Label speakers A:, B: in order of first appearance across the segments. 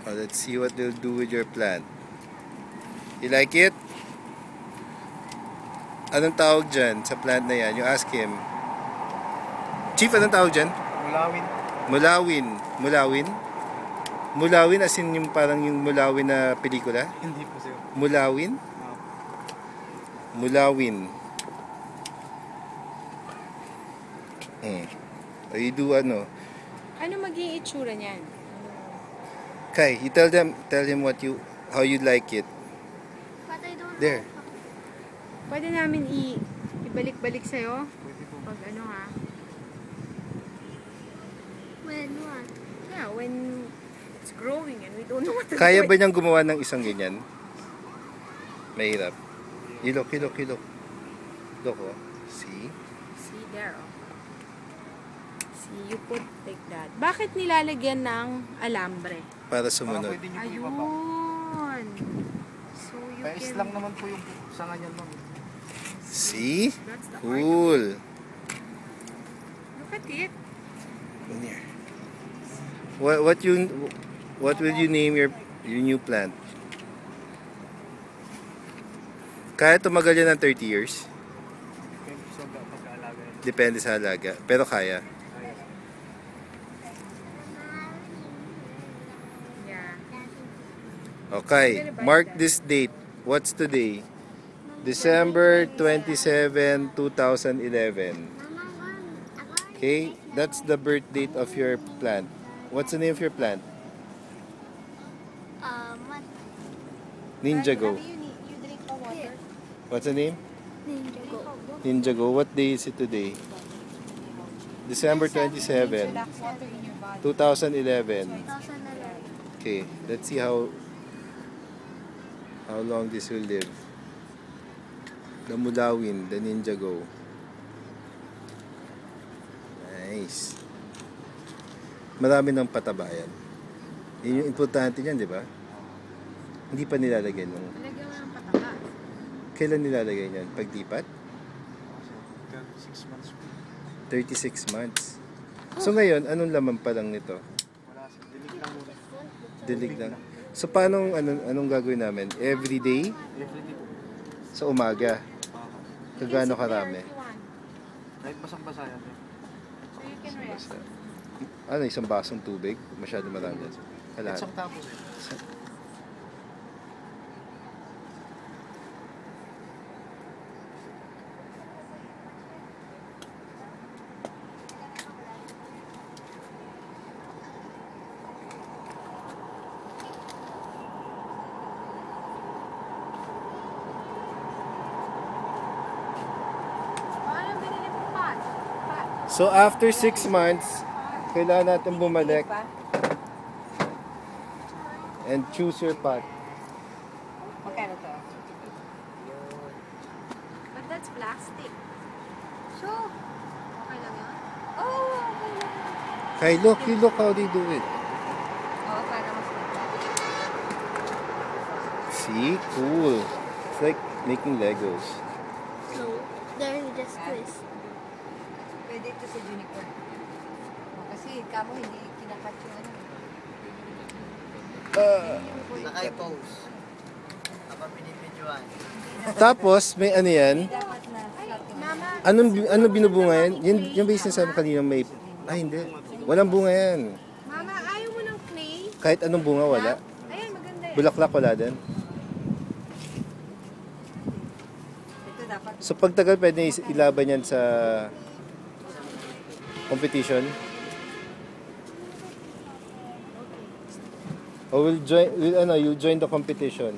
A: Oh, let's see what they'll do with your plant. You like it? Anong tawag dyan sa plant na yan? You ask him. Chief, anong tawag dyan?
B: Mulawin.
A: Mulawin. Mulawin? Mulawin as in yung parang yung Mulawin na pelikula?
B: Hindi po sir.
A: Mulawin? Mulawin. O you do ano?
C: Ano magiging itsura niyan?
A: Kai, you tell him how you like it.
D: But I don't
A: There.
C: Pwede namin ibalik-balik sa'yo? Pag ano ha?
D: When what?
C: Yeah, when it's growing and we don't know what to
A: Kaya
C: do.
A: ba niyang gumawa ng isang ganyan? Mahirap. Look. Look, oh. See?
C: See there, oh. See, you put like that. Bakit nilalagyan ng alambre?
A: Para
B: Baka
A: sumunod.
B: pwede niyo po ibaba.
C: Ayun. So you
B: Pais
C: can...
B: lang naman po yung sanga niyan ma'am.
A: See?
C: That's the art.
A: Cool.
C: Look at it.
A: Here. What will you name your new plant? Kaya tumagal yan ng 30 years?
B: Depende sa pag-aalaga niya.
A: Depende sa halaga. Pero kaya.
C: Yeah.
A: Okay. Mark this date. What's today? December 27, 2011. Okay? That's the birth date of your plant. What's the name of your plant?
D: What?
A: Ninjago.
C: You drink the water?
A: What's the name?
D: Ninjago.
A: Ninjago. What day is it today? December 27,
C: Water in your body.
A: 2011.
D: 2011.
A: Okay, let's see how long this will live. The Mulawin, the Ninjago. Nice. Marami ng patabayan. Yun yung importante niyan, di ba? Hindi pa nilalagay nung...
C: Lagyan mo ng pataba.
A: Kailan nilalagay niyan? Pagdipat?
B: 6 months po.
A: 36 months. So ngayon, anong laman pa lang nito?
B: Wala sir. Dilig lang muna.
A: Dilig lang. So paano, anong gagawin namin? Every day?
B: Everyday po.
A: Sa umaga? Kagano karami?
C: If you want.
B: Kahit basang-basa yan.
C: So you can rest.
A: Ano, isang basong tubig? Masyado marami.
B: Kahit isang tapos eh.
C: Paano binili mo pot?
A: So after 6 months, kailangan natin bumalik and choose your pot.
C: Magkano to? But that's plastic. So, okay lang yun? Oh, okay lang.
A: Kay, look how they do it.
C: Oo, para mas
A: See? Cool. It's like making Legos.
D: So, there you just twist.
C: pwede ito sa unicorn. Kasi kamo hindi kinakat yung ano.
E: Naka-pose. Kapag pinipidyoan.
A: Tapos, may ano yan?
C: Dapat na
D: Mama,
A: Anong binubunga yan? Yung ba yung sinasabi kanina may... Ay, hindi. Walang bunga yan.
C: Mama, ayaw mo ng clay?
A: Kahit anong bunga, wala.
C: Ayan, maganda yan.
A: Bulaklak, wala din.
C: Ito dapat.
A: So, pagtagal, pwede ilaban yan sa competition. O you'll join the competition.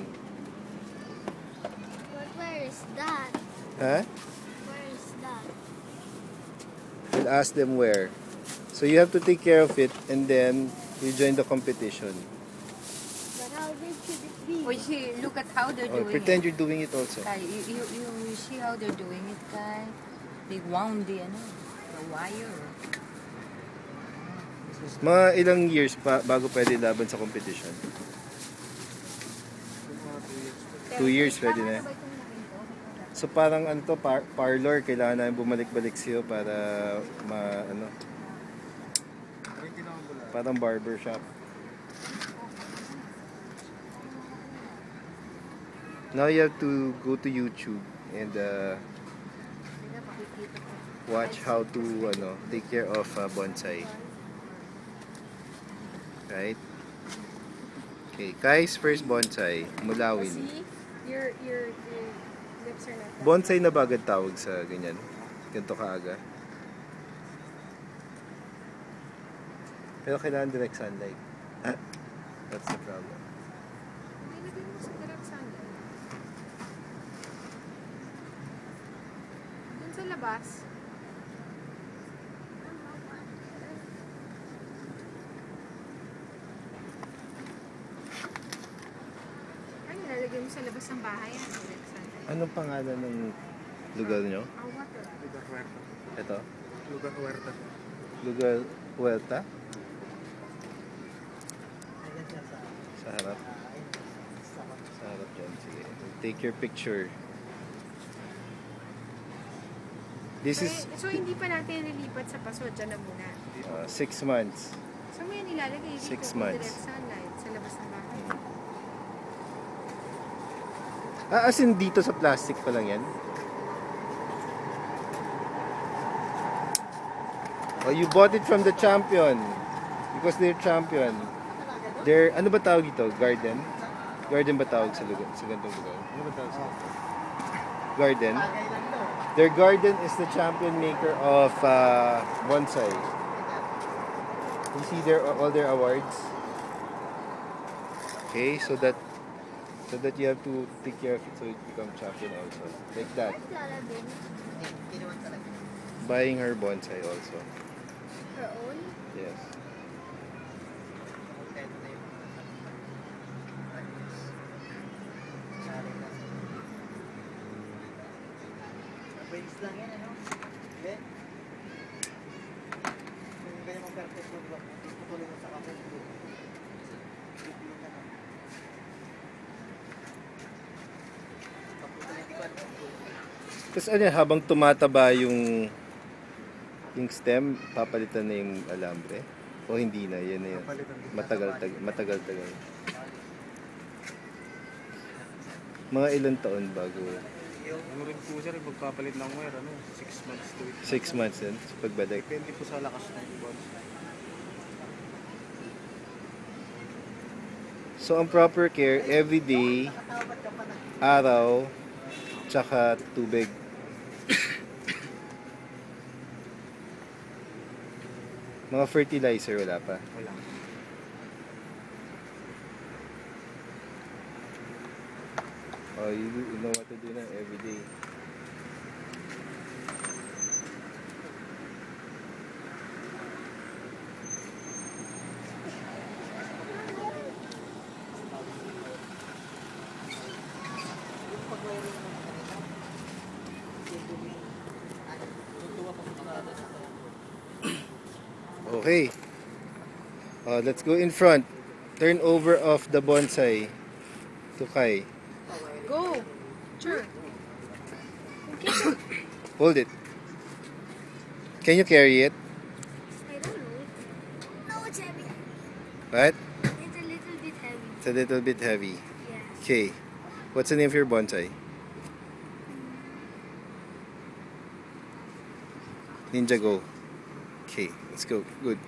D: but where is that?
A: Ha?
D: Where is that?
A: We'll ask them where. So, you have to take care of it and then you join the competition.
D: But how big should it be?
C: Oh, see, look at how they're
A: Oh,
C: doing
A: pretend
C: it.
A: you're doing it also.
C: Kai, you see how they're doing it, Kai? They wound the wire.
A: Mga ilang years pa bago pwede laban sa competition? 2 years pwede na. So parang ano to, parlor, kailangan namin bumalik-balik siyo para parang barber shop. Now you have to go to YouTube and watch how to take care of bonsai. Right? Okay, Kai's first bonsai, mulawin.
C: See, your lips are not that.
A: Bonsai na ba agad tawag sa ganyan? Ganito kaaga. Pero kailangan direct sunlight. That's the problem.
C: Nilagay mo sa direct sunlight. Dun sa labas. Ay, nilalagay mo sa labas ng bahay ang direct sunlight.
A: Anong pangalan ng lugar nyo?
C: Water.
B: Lugar Huerta.
A: Ito?
B: Lugar Huerta.
A: Lugar Huerta?
E: Ayan siya sa...
A: Sa harap? Sa harap dyan. Sige. Take your picture. This is
C: So, hindi pa natin nilipat sa paso. Diyan na muna.
A: 6 months.
C: So, may nilalagay dito.
A: 6 months.
C: Direct sunlight sa labas ng bahay.
A: As in dito sa plastic pa lang yan? Oh, you bought it from the champion. Because they're champion. They're, ano ba tawag dito? Garden? Garden ba tawag sa lugar? Sa ganitong lugar? Ano ba tawag sa garden? Their garden is the champion maker of bonsai. You see all their awards? Okay, so that you have to take care of it so it become champion also. Like that.
D: Where's Lola Bin?
E: Kinuwan talaga.
A: Buying her bonsai also.
D: Her own?
A: Yes.
E: Ito na yung Sorry na. Brains lang yan, ano? Okay? Kung ganyan mong perfect yung block, tutuloy mo sa kapit.
A: Tapos ano, habang tumataba yung stem, papalitan na yung alambre? O hindi na, yan na yun. Matagal. Mga ilang taon bago?
B: Ano rin po sir, magpapalit ng wire, 6 months to
A: 6 months din, sa pagbalik.
B: Depende po sa lakas ng ibon.
A: So, ang proper care, everyday, araw, tsaka tubig. Mga fertilizer, wala pa.
B: Wala.
A: Oh, you know what to do na everyday. Okay. Let's go in front. Turn over of the bonsai to Kai.
C: Go! Sure.
A: Hold it. Can you carry it?
D: I don't know. No, it's heavy.
A: What?
D: It's a little bit heavy.
A: It's a little bit heavy.
D: Yeah.
A: Okay. What's the name of your bonsai? Ninja Go. Okay, let's go. Good.